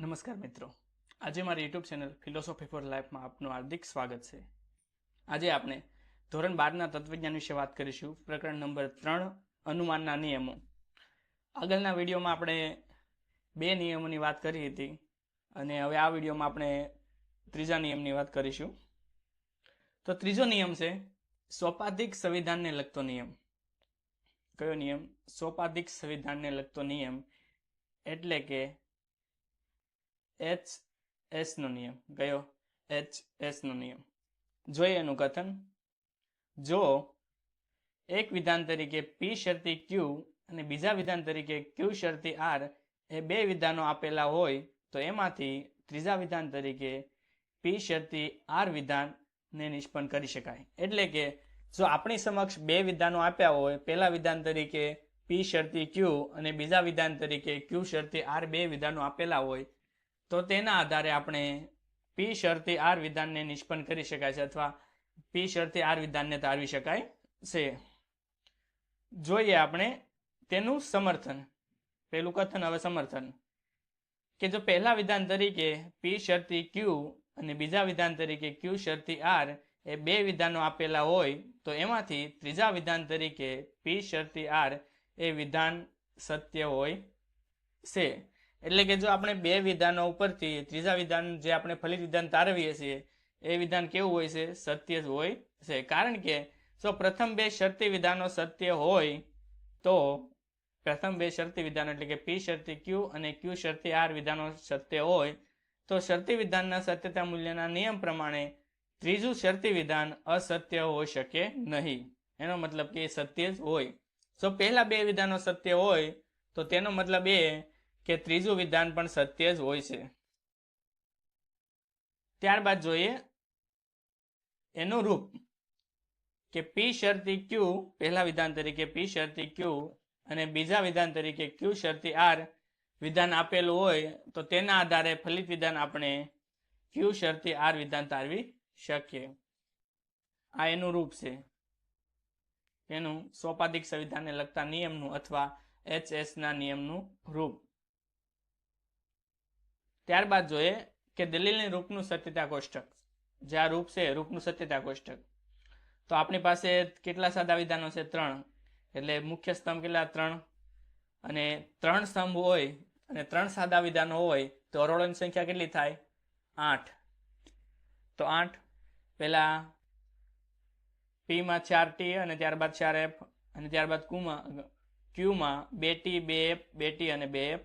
નમસ્કાર મિત્રો, આજે મારી યુટ્યુબ ચેનલ ફિલોસોફી ફોર લાઈફમાં આપનું હાર્દિક સ્વાગત છે. આજે આપણે ધોરણ 12ના તત્વજ્ઞાન વિશે વાત કરીશું. પ્રકરણ નંબર 3, અનુમાનના નિયમો. આગળના વિડીયોમાં આપણે 2 નિયમોની વાત કરી હતી અને હવે આ વિડીયોમાં આપણે ત્રીજા નિયમની વાત કરીશું. તો ત્રીજો નિયમ છે સોપાધિક સંવિધાનને લગતો નિયમ. કયો નિયમ? સોપાધિક સંવિધાનને લગતો નિયમ એટલે કે HS નો નિયમ. કયો? HS નો નિયમ. જોઈએ એનું કથન. જો એક વિધાન તરીકે P શરતી Q અને બીજા વિધાન તરીકે Q શરતી R એ 2 વિધાનો આપેલા હોય તો એમાંથી ત્રીજા વિધાન તરીકે P શરતી R વિધાનને નિષ્પન્ન કરી શકાય. એટલે કે જો આપણી સમક્ષ 2 વિધાનો આપ્યા હોય, પહેલા વિધાન તરીકે P શરતી Q અને બીજા વિધાન તરીકે Q શરતી R 2 વિધાનો આપેલા હોય તો તેના આધારે આપણે P શરતી R વિધાનને નિષ્પન્ન કરી શકાય છે અથવા P શરતી R વિધાનને તારવી શકાય છે. જોઈએ આપણે તેનું સમર્થન. પહેલું કથન, હવે સમર્થન. કે જો પહેલા વિધાન તરીકે P શરતી Q અને બીજા વિધાન તરીકે Q શરતી R એ 2 વિધાનો આપેલા હોય તો એમાંથી ત્રીજા વિધાન તરીકે P શરતી R એ વિધાન સત્ય હોય છે. એટલે કે જો આપણે 2 વિધાનો ઉપરથી ત્રીજા વિધાન જે આપણે ફલિત વિધાન તારવીએ છીએ એ વિધાન કેવું હોય છે? સત્ય જ હોય છે. કારણ કે જો પ્રથમ 2 શરતી વિધાનો સત્ય હોય તો પ્રથમ 2 શરતી વિધાનો એટલે કે P શરતી Q અને Q શરતી R વિધાનો સત્ય હોય તો શરતી વિધાનના સત્યતા મૂલ્યના નિયમ પ્રમાણે ત્રીજું શરતી વિધાન અસત્ય હોઈ શકે નહીં. એનો મતલબ કે સત્ય જ હોય. જો પહેલા 2 વિધાનો સત્ય હોય તો તેનો મતલબ એ કે ત્રીજું વિધાન પણ સત્ય જ હોય છે. ત્યારબાદ જોઈએ એનું રૂપ. કે P શરતી Q પહેલા વિધાન તરીકે P શરતી Q અને બીજા વિધાન તરીકે Q શરતી R વિધાન આપેલું હોય તો તેના આધારે ફલિત વિધાન આપણે Q શરતી R વિધાન તારવી શકીએ. આ એનું રૂપ છે. એનું સોપાધિક સંવિધાનને લગતા નિયમનું અથવા HS ના નિયમનું રૂપ. ત્યારબાદ જોઈએ કે દલીલની રૂપનું સત્યતા કોષ્ટક. જે આ રૂપ છે રૂપનું સત્યતા કોષ્ટક. તો આપણી પાસે કેટલા સાદા વિધાનો છે? 3. એટલે મુખ્ય સ્તંભ કેટલા? 3. અને 3 સ્તંભ હોય અને 3 સાદા વિધાનો હોય તો અવરોળોની સંખ્યા કેટલી થાય? 8. તો 8 પહેલા P માં 4T અને ત્યારબાદ 4F અને ત્યારબાદ Q માં 2T 2F 2T અને 2F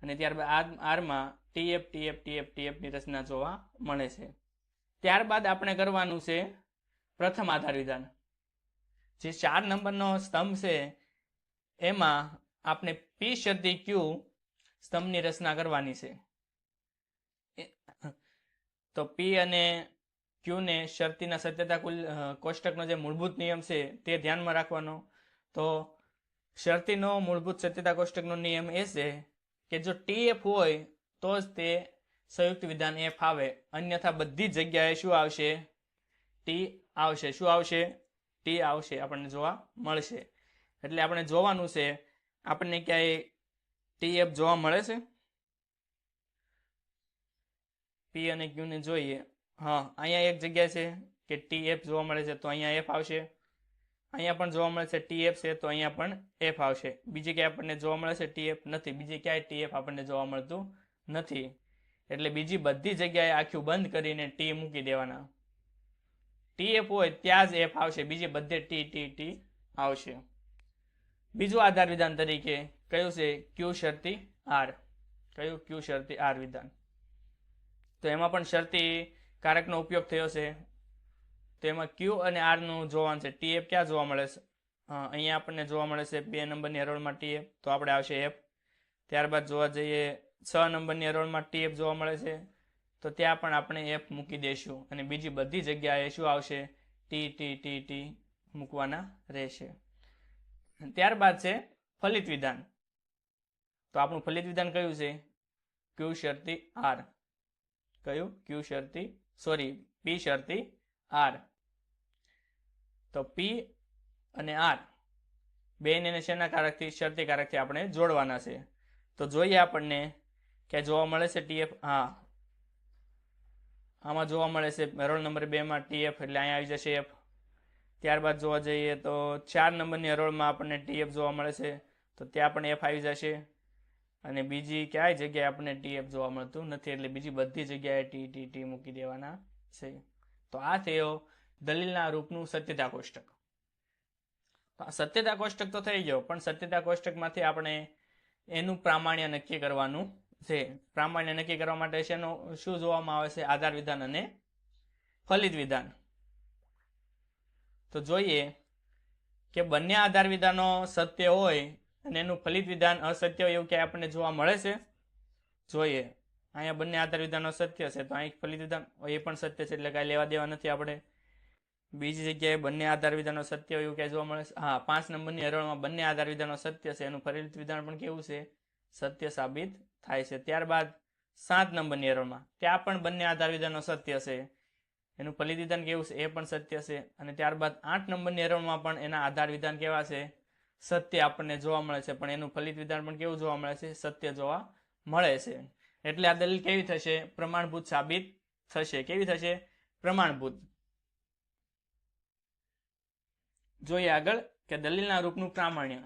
અને ત્યારબાદ R માં TF TF TF TF ની રચના જોવા મળે છે. ત્યારબાદ આપણે કરવાનું છે પ્રથમ આધાર વિધાન. જે 4 નંબરનો સ્તંભ છે એમાં આપણે P શરતી Q સ્તંભની રચના કરવાની છે. તો P અને Q ને શરતીના સત્યતા કોષ્ટકનો જે મૂળભૂત નિયમ છે તે ધ્યાનમાં રાખવાનો. તો શરતીનો મૂળભૂત સત્યતા કોષ્ટકનો નિયમ એ છે કે જો TF હોય તો જ તે સંયુક્ત વિધાન F આવે, અન્યથા બધી જગ્યાએ શું આવશે? T આવશે. શું આવશે? T આવશે આપણને જોવા મળશે. એટલે આપણે જોવાનું છે આપણને ક્યાંય TF જોવા મળે છે? P અને Q ને જોઈએ. હા, અહીંયા એક જગ્યા છે કે TF જોવા મળે છે તો અહીંયા F આવશે. અહીંયા પણ જોવા મળે છે TF છે તો અહીંયા પણ F આવશે. બીજી ક્યાંય આપણને જોવા મળે છે TF? નથી. બીજી ક્યાંય TF આપણને જોવા મળતું નથી. એટલે બીજી બધી જગ્યાએ આખું બંધ કરીને T મૂકી દેવાના. TF હોય ત્યાં જ F આવશે, બીજી બધે T T T આવશે. બીજું આધાર વિધાન તરીકે કયું છે? Q શરતી R. કયું? Q શરતી R વિધાન. તો એમાં પણ શરતી કારકનો ઉપયોગ થયો છે. તો એમાં Q અને R નું જોવાનું છે. TF ક્યાં જોવા મળે છે? અહીંયા આપણને જોવા મળે છે 2 નંબરની હરોળમાં TF, તો આપણે આવશે F. ત્યારબાદ જોવા જઈએ 6 નંબરની હરોળમાં TF જોવા મળે છે તો ત્યાં પણ આપણે F મૂકી દઈશું અને બીજી બધી જગ્યાએ શું આવશે? T T T T મૂકવાના રહેશે. ત્યારબાદ છે ફલિત વિધાન. તો આપણું ફલિત વિધાન કયું છે? Q શરતી R. કયું? Q શરતી P શરતી R. તો P અને R બેને શેના કારકથી? શરતી કારકથી આપણે જોડવાના છે. તો જોઈએ આપણને કે જોવા મળે છે ટીએફ? હા, આમાં જોવા મળે છે હરોળ નંબર 2 માં ટીએફ, એટલે અહીંયા આવી જશે એફ. ત્યારબાદ જોવા જઈએ તો 4 નંબરની હરોળમાં આપણને ટીએફ જોવા મળે છે, તો ત્યાં પણ એફ આવી જશે. અને બીજી ક્યાંય જગ્યાએ આપણને ટીએફ જોવા મળતું નથી, એટલે બીજી બધી જગ્યાએ ટી ટી ટી મૂકી દેવાના છે. તો આ થયો દલીલના રૂપનું સત્યતા કોષ્ટક. સત્યતા કોષ્ટક તો થઈ ગયો, પણ સત્યતા કોષ્ટકમાંથી આપણે એનું પ્રામાણ્ય નક્કી કરવાનું છે. પ્રામાણ્ય નક્કી કરવા માટે શું જોવામાં આવે છે? આધાર વિધાન અને ફલિત વિધાન. તો જોઈએ કે બંને આધાર વિધાનો સત્ય હોય અને એનું ફલિત વિધાન અસત્ય હોય એવું ક્યાંય આપણને જોવા મળે છે? જોઈએ, અહીંયા બંને આધાર વિધાનો સત્ય છે, તો અહીં ફલિત વિધાન એ પણ સત્ય છે, એટલે કાંઈ લેવા દેવા નથી આપણે. બીજી જગ્યાએ બંને આધાર વિધાનો સત્ય હોય એવું ક્યાંય જોવા મળે છે? હા, 5 નંબરની હરોળમાં બંને આધાર વિધાનો સત્ય છે, એનું ફલિત વિધાન પણ કેવું છે? સત્ય સાબિત થાય છે. ત્યારબાદ 7 નંબરની હરોળમાં ત્યાં પણ બંને આધાર વિધાનો સત્ય છે, એનું ફલિત વિધાન કેવું છે? એ પણ સત્ય છે. અને ત્યારબાદ 8 નંબરની હરોળમાં પણ એના આધાર વિધાન કેવા છે? સત્ય આપણને જોવા મળે છે, પણ એનું ફલિત વિધાન પણ કેવું જોવા મળે છે? સત્ય જોવા મળે છે. એટલે આ દલીલ કેવી થશે? પ્રમાણભૂત સાબિત થશે. કેવી થશે? પ્રમાણભૂત. જોઈએ આગળ કે દલીલના રૂપનું પ્રામાણ્ય.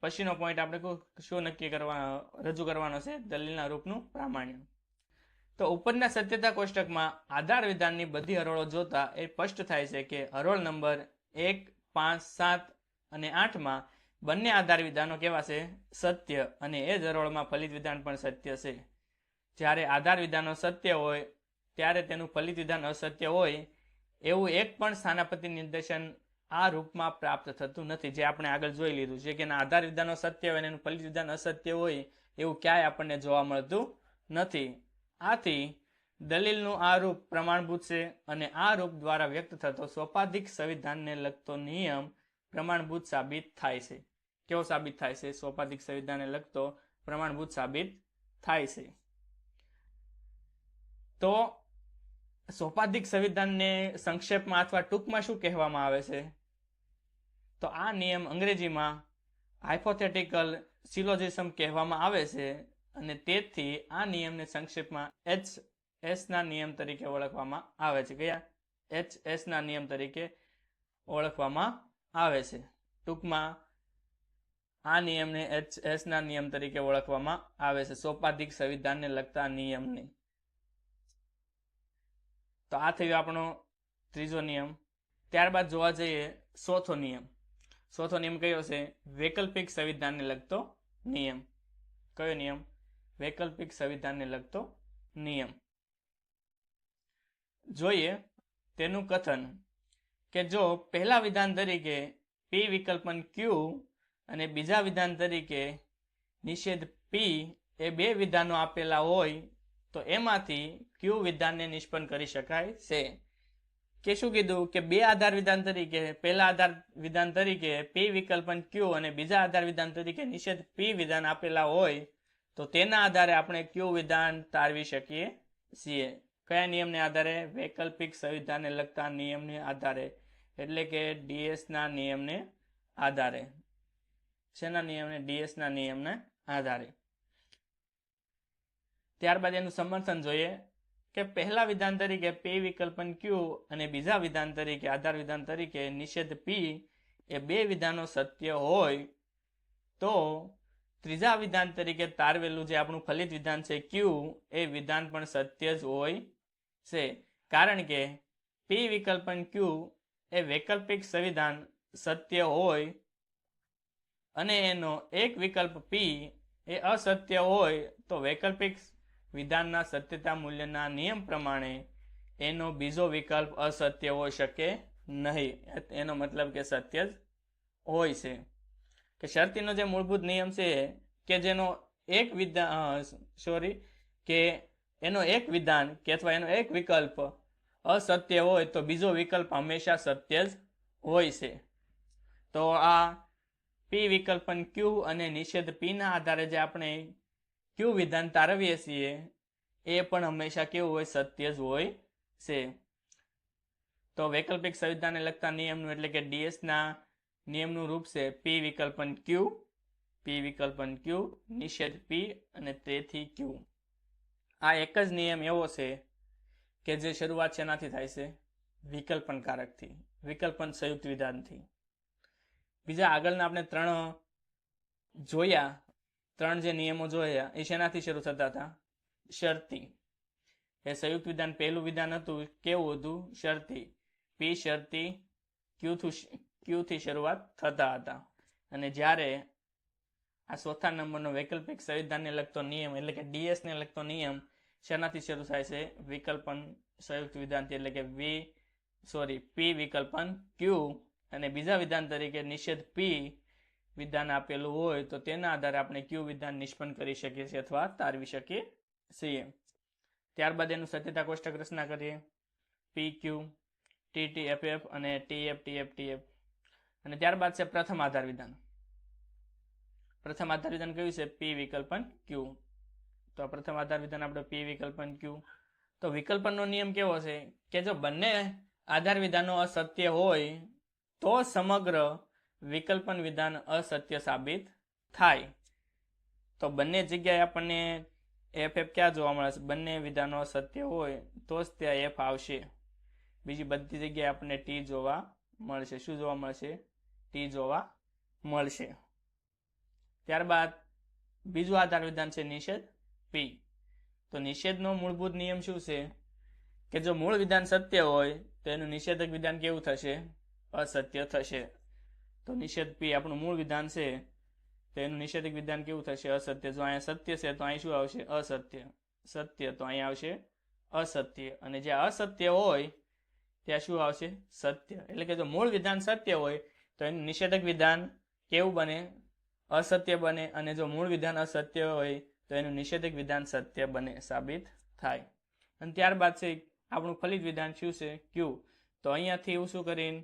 પછીનો પોઈન્ટ આપણે શું રજૂ કરવાનો છે? દલીલના રૂપનું પ્રામાણ્ય. તો ઉપરના સત્યતા કોષ્ટકમાં આધાર વિધાનની બધી હરોળો જોતા એ સ્પષ્ટ થાય છે કે હરોળ નંબર 1, 5, 7 અને 8માં બંને આધાર વિધાનો કેવા છે? સત્ય. અને એ જ હરોળમાં ફલિત વિધાન પણ સત્ય છે. જ્યારે આધાર વિધાનો સત્ય હોય ત્યારે તેનું ફલિત વિધાન અસત્ય હોય એવું એક પણ સ્થાનાપતિ નિર્દેશન આ રૂપમાં પ્રાપ્ત થતું નથી, જે આપણે આગળ જોઈ લીધું છે કે આધાર વિધાનો સત્ય હોય અને એનું ફલિત વિધાન અસત્ય હોય એવું ક્યાંય આપણને જોવા મળતું નથી. આથી દલીલનું આ રૂપ પ્રમાણભૂત છે અને આ રૂપ દ્વારા વ્યક્ત થતો સોપાધિક સંવિધાનને લગતો નિયમ પ્રમાણભૂત સાબિત થાય છે. કેવો સાબિત થાય છે? સોપાધિક સંવિધાનને લગતો પ્રમાણભૂત સાબિત થાય છે. તો સોપાધિક સંવિધાનને સંક્ષેપમાં અથવા ટૂંકમાં શું કહેવામાં આવે છે? તો આ નિયમ અંગ્રેજીમાં હાઇપોથેટિકલ સિલોજિઝમ કહેવામાં આવે છે, અને તેથી આ નિયમને સંક્ષેપમાં HS ના નિયમ તરીકે ઓળખવામાં આવે છે. કયા? HS ના નિયમ તરીકે ઓળખવામાં આવે છે. ટૂંકમાં આ નિયમને HS ના નિયમ તરીકે ઓળખવામાં આવે છે, સોપાધિક સંવિધાનને લગતા નિયમને. તો આ થયો આપણો ત્રીજો નિયમ. ત્યારબાદ જોવા જઈએ ચોથો નિયમ. ચોથો નિયમ કયો છે? વૈકલ્પિક સંવિધાનને લગતો નિયમ. કયો નિયમ? વૈકલ્પિક સંવિધાનને લગતો નિયમ. જોઈએ તેનું કથન કે જો પહેલા વિધાન તરીકે P વિકલ્પન Q અને બીજા વિધાન તરીકે નિષેધ P એ બે વિધાનો આપેલા હોય તો એમાંથી Q વિધાનને નિષ્પન્ન કરી શકાય છે. કે શું કીધું? કે બે આધાર વિધાન તરીકે, પહેલા આધાર વિધાન તરીકે P વિકલ્પન Q અને બીજા આધાર વિધાન તરીકે નિષેધ P વિધાન આપેલા હોય તો તેના આધારે આપણે Q વિધાન તારવી શકીએ છીએ. કયા નિયમને આધારે? વૈકલ્પિક સંવિધાનને લગતા નિયમને આધારે, એટલે કે DS ના નિયમને આધારે. શેના નિયમને? DS ના નિયમને આધારે. ત્યારબાદ એનું સમર્થન જોઈએ કે પહેલા વિધાન તરીકે P વિકલ્પન Q અને બીજા વિધાન તરીકે, આધાર વિધાન તરીકે નિષેધ P એ બે વિધાનો સત્ય હોય તો ત્રીજા વિધાન તરીકે તારવેલું જે આપણું ફલિત વિધાન છે Q એ વિધાન પણ સત્ય જ હોય છે, કારણ કે P વિકલ્પન Q એ વૈકલ્પિક સંવિધાન સત્ય હોય અને એનો એક વિકલ્પ P એ અસત્ય હોય તો વૈકલ્પિક વિધાનના સત્યતા મૂલ્યના નિયમ પ્રમાણે એનો બીજો વિકલ્પ અસત્ય હોઈ શકે નહીં. એનો મતલબ કે સત્ય જ હોય છે. કે શરતીનો જે મૂળભૂત નિયમ છે કે જેનો એક વિધાન કે એનો એક વિધાન કે અથવા એનો એક વિકલ્પ અસત્ય હોય તો બીજો વિકલ્પ હંમેશા સત્ય જ હોય છે. તો આ P વિકલ્પન Q અને નિષેધ P ના આધારે જે આપણે Q વિધાન તારવીએ છીએ એ પણ હંમેશા કેવું હોય? સત્ય જ હોય છે. તો વૈકલ્પિક સંવિધાનને લગતા નિયમનું એટલે કે DS ના નિયમનું રૂપ છે P વિકલ્પન Q, P વિકલ્પન Q, નિષેધ P અને તેથી Q. આ એક જ નિયમ એવો છે કે જે શરૂઆત શેનાથી થાય છે? વિકલ્પન કારકથી, વિકલ્પન સંયુક્ત વિધાનથી. બીજા આગળના આપણે ત્રણ જે નિયમો જોયા એ શેનાથી શરૂ થતા હતા? શરતી. એ સંયુક્ત વિધાન પહેલું વિધાન હતું, કેવું હતું? શરતી. પી શરતી, ક્યુ થી શરૂઆત થતા હતા. અને જ્યારે આ ચોથા નંબરનો વૈકલ્પિક સંવિધાનને લગતો નિયમ એટલે કે ડીએસ ને લગતો નિયમ શેનાથી શરૂ થાય છે? વિકલ્પન સંયુક્ત વિધાનથી, એટલે કે પી વિકલ્પન ક્યુ. અને બીજા વિધાન તરીકે નિષેધ પી વિધાન આપેલું હોય તો તેના આધારે આપણે ક્યુ વિધાન નિષ્પન્ન કરી શકીએ છીએ અથવા તારવી શકીએ છીએ. ત્યારબાદ એનું સત્યતા કોષ્ટક રચના કરીએ. પી ક્યુ, ટી એફ એફ અને ટી એફ. અને ત્યારબાદ છે પ્રથમ આધાર વિધાન. પ્રથમ આધાર વિધાન કયું છે? પી વિકલ્પન ક્યુ. તો પ્રથમ આધાર વિધાન આપણે પી વિકલ્પન ક્યુ. તો વિકલ્પનનો નિયમ કેવો છે કે જો બંને આધાર વિધાનો અસત્ય હોય તો સમગ્ર વિકલ્પન વિધાન અસત્ય સાબિત થાય. તો બંને જગ્યાએ આપણને એફ ક્યાં જોવા મળે છે? બંને વિધાનો અસત્ય હોય તો જ ત્યાં એફ આવશે. બીજી બધી જગ્યાએ આપણને ટી જોવા મળશે. શું જોવા મળશે? ટી જોવા મળશે. ત્યારબાદ બીજું આધાર વિધાન છે નિષેધ પી. તો નિષેધનો મૂળભૂત નિયમ શું છે કે જો મૂળ વિધાન સત્ય હોય તો એનું નિષેધક વિધાન કેવું થશે? અસત્ય થશે. તો નિષેધ પી આપણું મૂળ વિધાન છે તો એનું નિષેધક વિધાન કેવું થશે? અસત્ય. જો અહીંયા સત્ય છે તો અહીં શું આવશે? અસત્ય. સત્ય તો અહીં આવશે અસત્ય. અને જ્યાં અસત્ય હોય ત્યાં શું આવશે? સત્ય. એટલે કે જો મૂળ વિધાન સત્ય હોય તો એનું નિષેધક વિધાન કેવું બને? અસત્ય બને. અને જો મૂળ વિધાન અસત્ય હોય તો એનું નિષેધક વિધાન સત્ય બને, સાબિત થાય. અને ત્યારબાદ છે આપણું ફલિત વિધાન શું છે? ક્યુ. તો અહીંયાથી એવું શું કરીને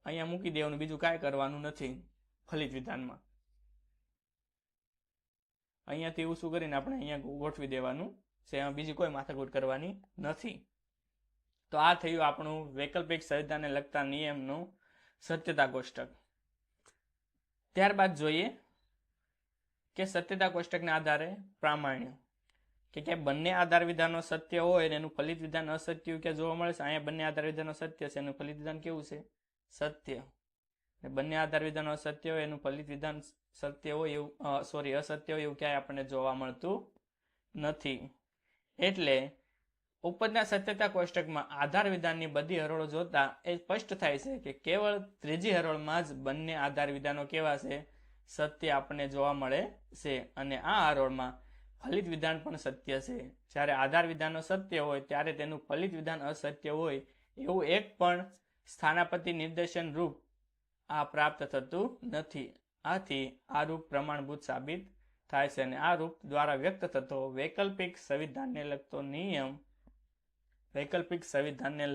અહીંયા મૂકી દેવાનું, બીજું કાંઈ કરવાનું નથી ફલિત વિધાનમાં. અહીંયાથી એવું શું કરીને આપણે અહીંયા ગોઠવી દેવાનું છે, એમાં બીજી કોઈ માથાકૂટ કરવાની નથી. તો આ થયું આપણું વૈકલ્પિક સંવિધાનને લગતા નિયમનું સત્યતા કોષ્ટક. ત્યારબાદ જોઈએ કે સત્યતા કોષ્ટકના આધારે પ્રામાણ્ય, કે બંને આધાર વિધાનો સત્ય હોય અને એનું ફલિત વિધાન અસત્ય કે જોવા મળે છે. અહીંયા બંને આધાર વિધાનો સત્ય છે, એનું ફલિત વિધાન કેવું છે? સત્ય. બંને આધાર વિધાનો અસત્ય હોય એનું ફલિત વિધાન સત્ય હોય એવું અસત્ય હોય એવું ક્યાંય આપણને જોવા મળતું નથી. એટલે ઉપરના સત્યતા કોષ્ટકમાં આધાર વિધાનની બધી હરોળો જોતા એ સ્પષ્ટ થાય છે કે કેવળ ત્રીજી હરોળમાં જ બંને આધાર વિધાનો કેવા છે? સત્ય આપણને જોવા મળે છે. અને આ હરોળમાં ફલિત વિધાન પણ સત્ય છે. જ્યારે આધાર વિધાનો સત્ય હોય ત્યારે તેનું ફલિત વિધાન અસત્ય હોય એવું એક પણ સ્થાનાપતિ નિર્દેશન રૂપ આ પ્રાપ્ત થતું નથી. આથી આ રૂપ પ્રમાણભૂત સાબિત થાય છે. અને આ રૂપ દ્વારા વ્યક્ત થતો વૈકલ્પિક સંવિધાનને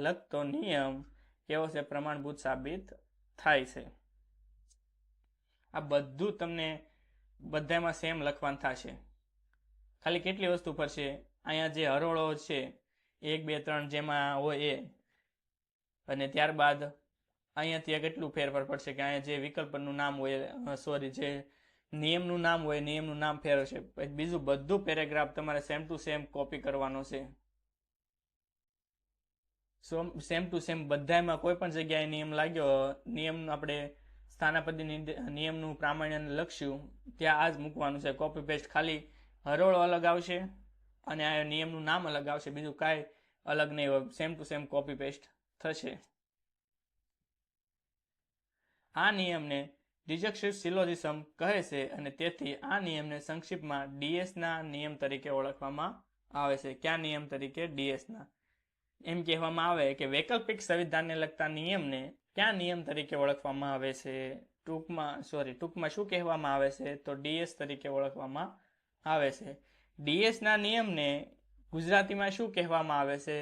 લગતો નિયમ કેવો છે? પ્રમાણભૂત સાબિત થાય છે. આ બધું તમને બધામાં સેમ લખવાનું થશે. ખાલી કેટલી વસ્તુ પડશે? અહીંયા જે હરોળો છે 1, 2, 3 જેમાં હોય એ, અને ત્યારબાદ અહીંયાથી કેટલું ફેરફાર પડશે કે અહીંયા જે વિકલ્પનું નામ હોય જે નિયમનું નામ હોય નિયમનું નામ ફેરવશે. બીજું બધું પેરેગ્રાફ તમારે સેમ ટુ સેમ કોપી કરવાનો છે. સેમ ટુ સેમ બધામાં કોઈ પણ જગ્યાએ નિયમ લાગ્યો, નિયમ આપણે સ્થાનાપતિ નિયમનું પ્રામાણ્ય લખશું ત્યાં આ જ મૂકવાનું છે. કોપી પેસ્ટ, ખાલી હરોળો અલગ આવશે અને આ નિયમનું નામ અલગ આવશે, બીજું કાંઈ અલગ નહીં હોય. Same to same copy paste થશે. આ નિયમને ડિડક્ટિવ સિલોજિઝમ કહે છે અને તેથી આ નિયમને સંક્ષિપ્તમાં ડીએસના નિયમ તરીકે ઓળખવામાં આવે છે. કયા નિયમ તરીકે? ડીએસના. એમ કહેવામાં આવે કે વૈકલ્પિક સંવિધાનને લગતા નિયમને કયા નિયમ તરીકે ઓળખવામાં આવે છે? ટૂંકમાં શું કહેવામાં આવે છે? તો ડીએસ તરીકે ઓળખવામાં આવે છે. ડીએસના નિયમને ગુજરાતીમાં શું કહેવામાં આવે છે?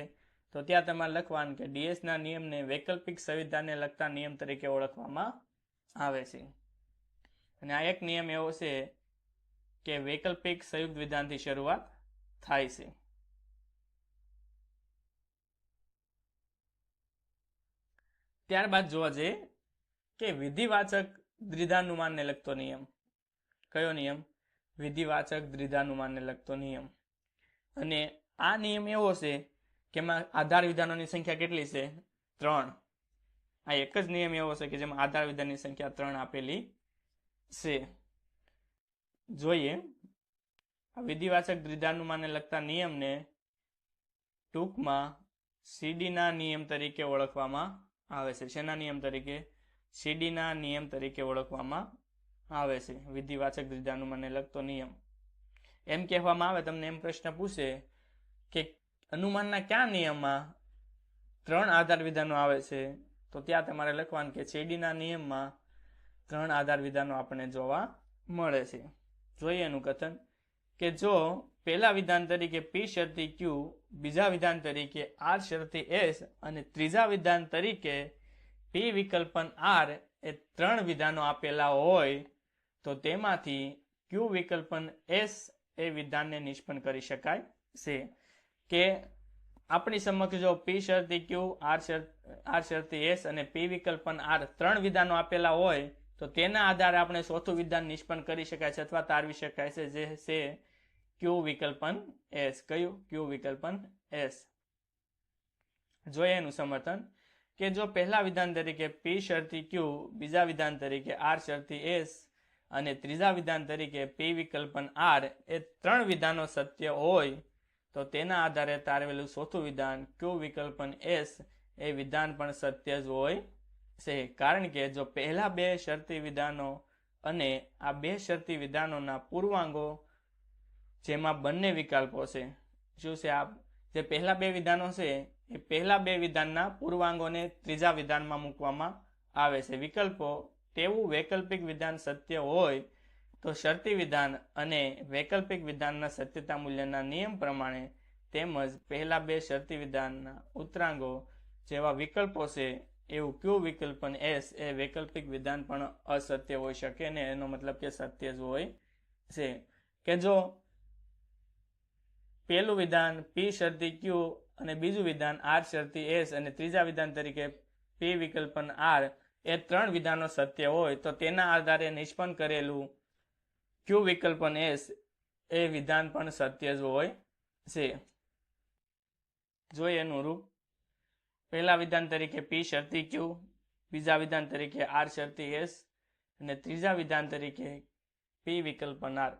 તો ત્યાં તમારે લખવાનું કે ડીએસના નિયમને વૈકલ્પિક સંવિધાનને લગતા નિયમ તરીકે ઓળખવામાં આવે છે. અને આ એક નિયમ એવો છે કે વૈકલ્પિક સંયુક્ત વિધાનથી શરૂઆત થાય છે. ત્યારબાદ જોવા જઈએ કે વિધિવાચક દ્વિધાનુમાનને લગતો નિયમ. કયો નિયમ? વિધિવાચક દ્વિધાનુમાનને લગતો નિયમ. અને આ નિયમ એવો છે કે એમાં આધાર વિધાનોની સંખ્યા કેટલી છે? 3. આ એક જ નિયમ એવો છે કે જેમાં આધાર વિધાનની સંખ્યા 3 આપેલી છે. જોઈએ આ વિધિવાચક દ્વિધાનુમાનને લગતા નિયમને ટૂંકમાં સીડીના નિયમ તરીકે ઓળખવામાં આવે છે. શેના નિયમ તરીકે? સીડીના નિયમ તરીકે ઓળખવામાં આવે છે. વિધિવાચક દ્વિધાનુમાનને લગતો નિયમ. એમ કહેવામાં આવે, તમને એમ પ્રશ્ન પૂછે કે અનુમાનના કયા નિયમમાં 3 આધાર વિધાનો આવે છે, તો ત્યાં તમારે લખવાનું કે સીડીના નિયમમાં 3 આધાર વિધાનો આપણને જોવા મળે છે. જોઈએ એનું કથન કે જો પહેલા વિધાન તરીકે P શરતી Q, બીજા વિધાન તરીકે R શરતી S અને ત્રીજા વિધાન તરીકે P વિકલ્પન R એ 3 વિધાનો આપેલા હોય તો તેમાંથી Q વિકલ્પન S એ વિધાનને નિષ્પન્ન કરી શકાય છે. કે આપણી સમક્ષ જો P શરતી Q, R શરતી S અને P વિકલ્પન R 3 વિધાનો આપેલા હોય તો તેના આધારે આપણે ચોથું વિધાન નિષ્પન્ન કરી શકાય છે અથવા તારવી શકાય છે, જે છે Q વિકલ્પન S. કયું? Q વિકલ્પન S. જોઈએ એનું સમર્થન કે જો પહેલા વિધાન તરીકે P શરતી Q, બીજા વિધાન તરીકે R શરતી S અને ત્રીજા વિધાન તરીકે P વિકલ્પન R એ 3 વિધાનો સત્ય હોય તો તેના આધારે તારવેલું ચોથું વિધાન Q વિકલ્પન S એ વિધાન પણ સત્ય જ હોય છે. કારણ કે જો પહેલા 2 શરતી વિધાનો અને આ 2 શરતી વિધાનોના પૂર્વાંગો જેમાં બંને વિકલ્પો છે, શું છે? આ જે પહેલા 2 વિધાનો છે એ પહેલા 2 વિધાનના પૂર્વાંગોને ત્રીજા વિધાનમાં મૂકવામાં આવે છે. વિકલ્પો તેવું વૈકલ્પિક વિધાન સત્ય હોય તો શરતી વિધાન અને વૈકલ્પિક વિધાનના સત્યતા મૂલ્યના નિયમ પ્રમાણે તેમજ પહેલા 2 શરતી વિધાનના ઉત્તરાંગો જેવા વિકલ્પો છે એવું Q વિકલ્પન S એ વૈકલ્પિક વિધાન પણ અસત્ય હોઈ શકે ને એનો મતલબ કે સત્ય જ હોય છે. કે જો પહેલું વિધાન P શરતી Q અને બીજું વિધાન R શરતી S અને ત્રીજા વિધાન તરીકે P વિકલ્પન R એ 3 વિધાનો સત્ય હોય તો તેના આધારે નિષ્પન્ન કરેલું Q વિકલ્પન S એ વિધાન પણ સત્ય જ હોય છે. જોઈએ એનું રૂપ. પહેલા વિધાન તરીકે P શરતી Q, બીજા વિધાન તરીકે R શરતી S અને ત્રીજા વિધાન તરીકે P વિકલ્પન R.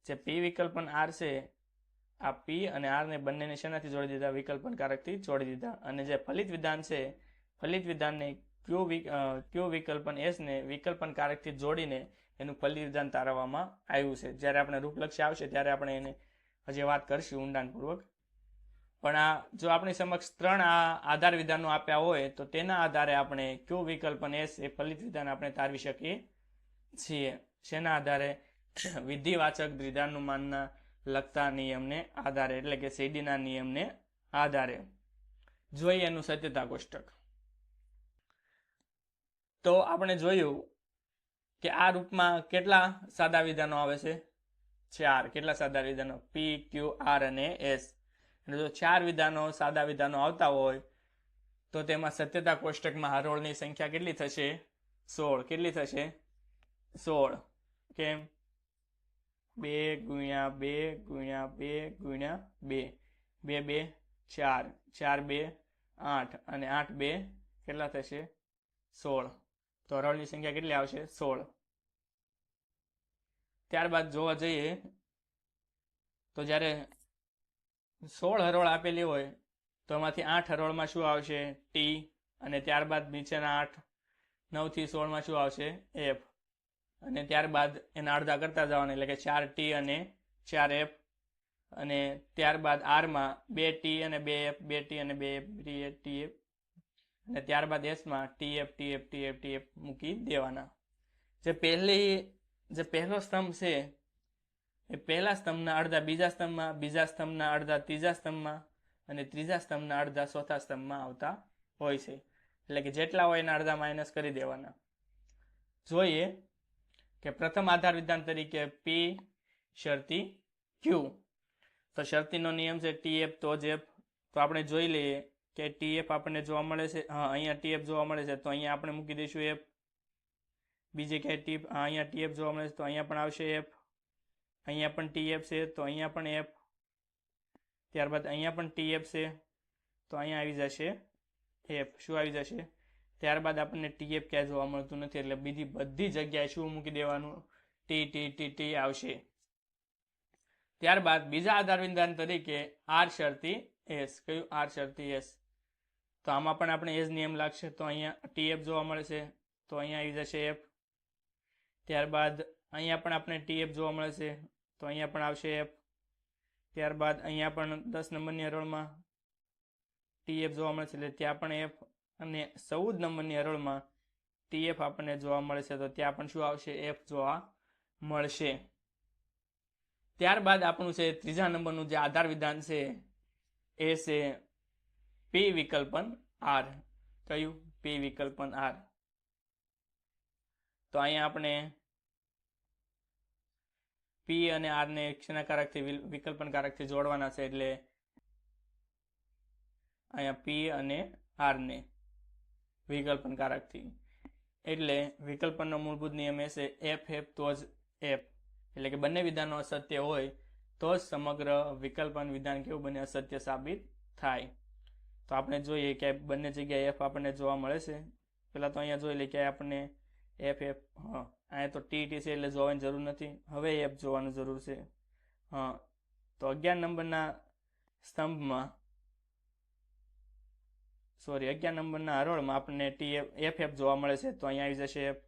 જે P વિકલ્પન R છે, આ P અને R ને બંનેને શેનાથી જોડી દીધા? વિકલ્પન કારકથી જોડી દીધા. અને જે ફલિત વિધાન છે, ફલિત વિધાનને Q વિકલ્પન S ને વિકલ્પન કારકથી જોડીને એનું ફલિત વિધાન તારવવામાં આવ્યું છે. જ્યારે આપણે રૂપલક્ષ્ય આવશે ત્યારે આપણે એને હજી વાત કરશું ઊંડાણપૂર્વક. પણ આ જો આપણી સમક્ષ 3 આધાર વિધાનો આપ્યા હોય તો તેના આધારે આપણે Q વિકલ્પન S એ ફલિત વિધાન આપણે તારવી શકીએ છીએ. શેના આધારે? વિધિવાચક દ્વિધાનુમાનના લગતા નિયમને આધારે, એટલે કે સીડીના નિયમને આધારે. જોઈએ એનું સત્યતા કોષ્ટક. તો આપણે જોયું કે આ રૂપમાં કેટલા સાદા વિધાનો આવે છે? 4. કેટલા સાદા વિધાનો? P, Q, R અને S. અને જો 4 વિધાનો સાદા વિધાનો આવતા હોય તો તેમાં સત્યતા કોષ્ટકમાં હરોળની સંખ્યા કેટલી થશે? 16. કેટલી થશે? 16. કેમ? 2 ગુણ્યા 2 ગુણ્યા 2 ગુણ્યા 2. 2 2 4, 4 2 8 અને 8 2 કેટલા થશે? 16. તો હરોળની સંખ્યા કેટલી આવશે? 16. ત્યારબાદ જોવા જઈએ તો જ્યારે 16 હરોળ આપેલી હોય તો એમાંથી 8 હરોળમાં શું આવશે? T. અને ત્યારબાદ નીચેના 8 9 થી 16 માં શું આવશે? F. અને ત્યારબાદ એના અડધા કરતા જવાના, એટલે કે 4T અને 4F. અને ત્યારબાદ R માં 2T અને 2F, 2T અને 2F, TF. અને ત્યારબાદ S માં TF, TF, TF, TF મૂકી દેવાના. જે પહેલો સ્તંભ છે એ પહેલા સ્તંભના અડધા બીજા સ્તંભમાં, બીજા સ્તંભના અડધા ત્રીજા સ્તંભમાં અને ત્રીજા સ્તંભના અડધા ચોથા સ્તંભમાં આવતા હોય છે. એટલે કે જેટલા હોય એના અડધા માઇનસ કરી દેવાના. જોઈએ કે પ્રથમ આધાર વિધાન તરીકે P શરતી Q. તો શરતીનો નિયમ છે TF તો જ F. તો આપણે જોઈ લઈએ કે TF આપણને જોવા મળે છે. અહીંયા TF જોવા મળે છે તો અહીંયા આપણે મૂકી દઈશું F. બીજી ક્યાંય અહીંયા TF જોવા મળે છે તો અહીંયા પણ આવશે F. અહીંયા પણ TF છે તો અહીંયા પણ F. ત્યારબાદ અહીંયા પણ TF છે તો અહીંયા આવી જશે F. શું આવી જશે? ત્યારબાદ આપણને TF ક્યાંય જોવા મળતું નથી એટલે બીજી બધી જગ્યાએ શું મૂકી દેવાનું? T આવશે. ત્યારબાદ બીજા આધાર વિધાન તરીકે R શરતી S. કયું? R શરતી S. તો આમાં પણ આપણે S નિયમ લાગશે તો અહીંયા TF જોવા મળશે તો અહીંયા આવી જશે F. ત્યારબાદ અહીંયા પણ આપણે TF જોવા મળશે તો અહીંયા પણ આવશે F. ત્યારબાદ અહીંયા પણ 10 નંબરની હરોળમાં TF જોવા મળશે એટલે ત્યાં પણ F. અને 14 નંબરની હરોળમાં TF આપણને જોવા મળશે તો ત્યાં પણ શું આવશે? F જોવા મળશે. ત્યારબાદ આપણું છે ત્રીજા નંબરનું જે આધાર વિધાન છે એ છે P વિકલ્પન R. કયું? P વિકલ્પન R. તો અહીંયા આપણે P અને R ને શેના કારકથી? વિકલ્પન કારકથી જોડવાના છે એટલે અહીંયા P અને R ને વિકલ્પન કારકથી. એટલે વિકલ્પનનો મૂળભૂત નિયમ એ છે F તો જ F. એટલે કે બંને વિધાનો અસત્ય હોય તો જ સમગ્ર વિકલ્પન વિધાન કેવું બને? અસત્ય સાબિત થાય. તો આપણે જોઈએ કે બંને જગ્યાએ F આપણને જોવા મળે છે. પહેલા તો અહીંયા જોઈ લઈએ કે આપણને F. અહીંયા તો T છે એટલે જોવાની જરૂર નથી. હવે F જોવાની જરૂર છે. તો 11 નંબરના સ્તંભમાં 11 નંબરના હરોળમાં આપણને F જોવા મળે છે તો અહીંયા આવી જશે F.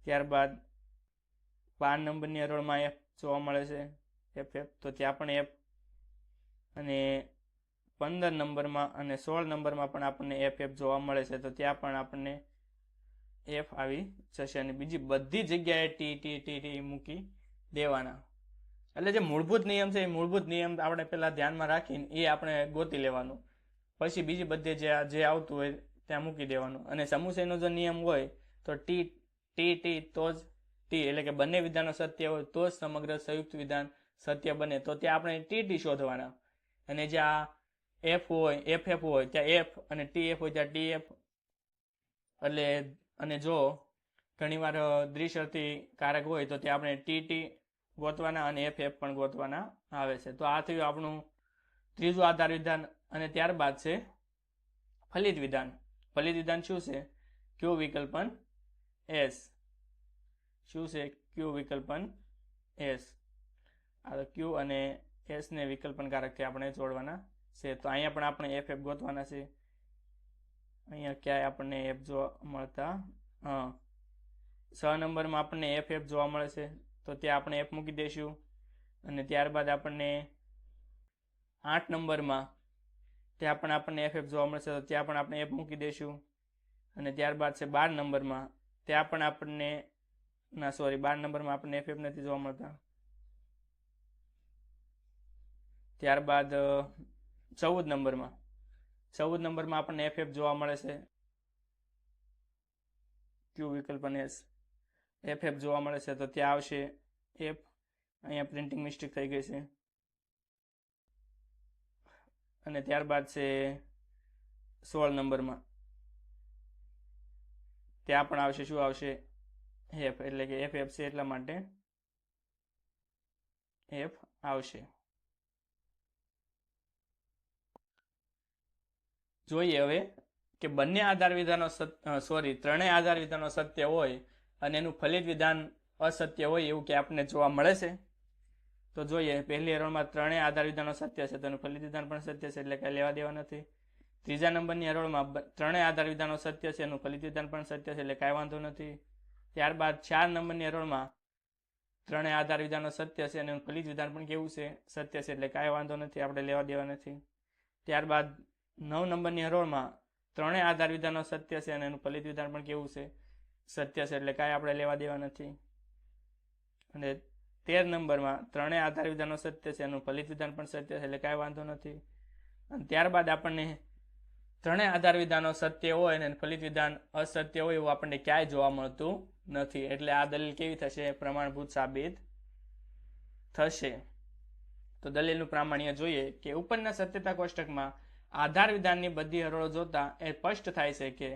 ત્યારબાદ 12 નંબરની હરોળમાં F જોવા મળે છે F તો ત્યાં પણ F. અને 15 નંબરમાં અને 16 નંબરમાં પણ આપણને F જોવા મળે છે તો ત્યાં પણ આપણને F આવી જશે. અને બીજી બધી જગ્યાએ T મૂકી દેવાના. એટલે જે મૂળભૂત નિયમ છે એ મૂળભૂત નિયમ આપણે પહેલા ધ્યાનમાં રાખીને એ આપણે ગોતી લેવાનું. પછી બીજી બધે જે આવતું હોય ત્યાં મૂકી દેવાનું. અને સમુચયનો જો નિયમ હોય તો T તો જ T એટલે કે બંને વિધાનો સત્ય હોય તો જ સમગ્ર સંયુક્ત વિધાન સત્ય બને. તો ત્યાં આપણે TT શોધવાના. અને જ્યાં F હોય FF હોય ત્યાં F અને TF હોય ત્યાં TF. એટલે અને જો ઘણીવાર દ્વિશરતી કારક હોય તો ત્યાં આપણે TT ગોતવાના અને FF પણ ગોતવાના આવે છે. તો આ થયું આપણું ત્રીજું આધાર વિધાન. અને ત્યારબાદ છે ફલિત વિધાન. ફલિત વિધાન શું છે? Q વિકલ્પન S. શું છે? Q વિકલ્પન S. આ Q અને S ને વિકલ્પન કારકથી આપણે જોડવાના છે. તો અહીંયા પણ આપણે FF ગોતવાના છે. અહીંયા ક્યાંય આપણને F જોવા મળતા 6 નંબરમાં આપણને FF જોવા મળે છે તો ત્યાં આપણે F મૂકી દઈશું. અને ત્યારબાદ આપણને 8 નંબરમાં ત્યાં પણ આપણને FF જોવા મળશે તો ત્યાં પણ આપણે F મૂકી દઈશું. અને ત્યારબાદ છે 12 નંબરમાં ત્યાં પણ આપણને 12 નંબરમાં આપણને FF નથી જોવા મળતા. ત્યારબાદ 14 નંબરમાં આપણને FF જોવા મળે છે Q વિકલ્પન S. FF જોવા મળે છે તો ત્યાં આવશે F. અહીંયા પ્રિન્ટિંગ મિસ્ટેક થઈ ગઈ છે. અને ત્યારબાદ છે 16 નંબરમાં ત્યાં પણ આવશે શું આવશે? F. એટલે કે FF છે એટલા માટે F આવશે. જોઈએ હવે કે બંને આધાર વિધાનો ત્રણેય આધાર વિધાનો સત્ય હોય અને એનું ફલિત વિધાન અસત્ય હોય એવું કે આપણને જોવા મળે છે. તો જોઈએ પહેલી હરોળમાં ત્રણેય આધાર વિધાનો સત્ય છે તો એનું ફલિત વિધાન પણ સત્ય છે એટલે કઈ લેવા દેવા નથી. ત્રીજા નંબરની હરોળમાં ત્રણેય આધાર વિધાનો સત્ય છે એનું ફલિત વિધાન પણ સત્ય છે એટલે કાંઈ વાંધો નથી. ત્યારબાદ 4 નંબરની હરોળમાં ત્રણેય આધાર વિધાનો સત્ય છે અને એનું ફલિત વિધાન પણ કેવું છે? સત્ય છે એટલે કાંઈ વાંધો નથી, આપણે લેવા દેવા નથી. ત્યારબાદ 9 નંબરની હરોળમાં ત્રણેય આધાર વિધાનો સત્ય છે અને એનું ફલિત વિધાન પણ કેવું છે? સત્ય છે એટલે કાંઈ આપણે લેવા દેવા નથી. અને 13 નંબરમાં ત્રણેય આધાર વિધાનો સત્ય છે એનું ફલિત વિધાન પણ સત્ય છે એટલે કાંઈ વાંધો નથી. અને ત્યારબાદ આપણને ત્રણેય આધાર વિધાનો સત્ય હોય અને ફલિત વિધાન અસત્ય હોય એવું આપણને ક્યાંય જોવા મળતું નથી. એટલે આ દલીલ કેવી થશે? પ્રમાણભૂત સાબિત થશે. તો દલીલનું પ્રામાણ્ય જોઈએ કે ઉપરના સત્યતા કોષ્ટકમાં આધાર વિધાનની બધી હરોળો જોતા એ સ્પષ્ટ થાય છે કે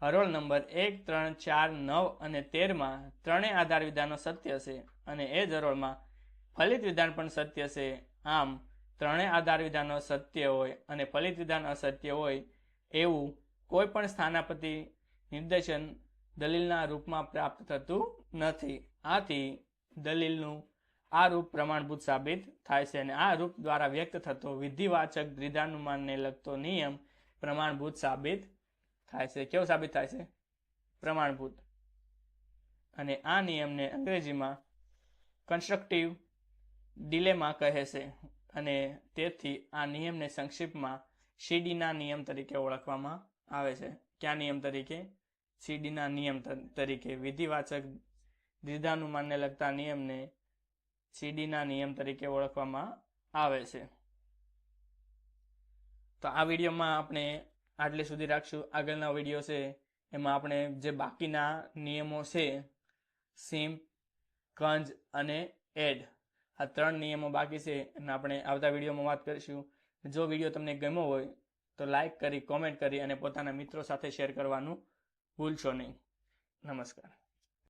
હરોળ નંબર 1, 3, 4, 9 અને 13માં ત્રણેય આધાર વિધાનો સત્ય છે અને એ જ હરોળમાં ફલિત વિધાન પણ સત્ય છે. આમ ત્રણેય આધાર વિધાનો સત્ય હોય અને ફલિત વિધાન અસત્ય હોય એવું કોઈ પણ સ્થાનાપતિ નિર્દેશન દલીલના રૂપમાં પ્રાપ્ત થતું નથી. આથી દલીલનું આ રૂપ પ્રમાણભૂત સાબિત થાય છે અને આ રૂપ દ્વારા વ્યક્ત થતો વિધિવાચક દ્વિધાનુમાનને લગતો નિયમ પ્રમાણભૂત સાબિત થાય છે. કેવું સાબિત થાય છે? પ્રમાણભૂત. અને આ નિયમને અંગ્રેજીમાં કન્સ્ટ્રક્ટિવ ડિલેમા કહે છે અને તેથી આ નિયમને સંક્ષિપ્તમાં સીડીના નિયમ તરીકે ઓળખવામાં આવે છે. કયા નિયમ તરીકે? સીડીના નિયમ તરીકે. વિધિવાચક દ્વિધાનુમાનને લગતા નિયમને સીડીના નિયમ તરીકે ઓળખવામાં આવે છે. તો આ વિડીયોમાં આપણે આટલે સુધી રાખશું. આગળના વિડીયો છે એમાં આપણે જે બાકીના નિયમો છે, સિમ્પ, કંજ અને એડ, આ 3 નિયમો બાકી છે અને આપણે આવતા વિડીયોમાં વાત કરીશું. જો વિડીયો તમને ગમ્યો હોય તો લાઈક કરી, કોમેન્ટ કરી અને પોતાના મિત્રો સાથે શેર કરવાનું ભૂલશો નહીં. નમસ્કાર.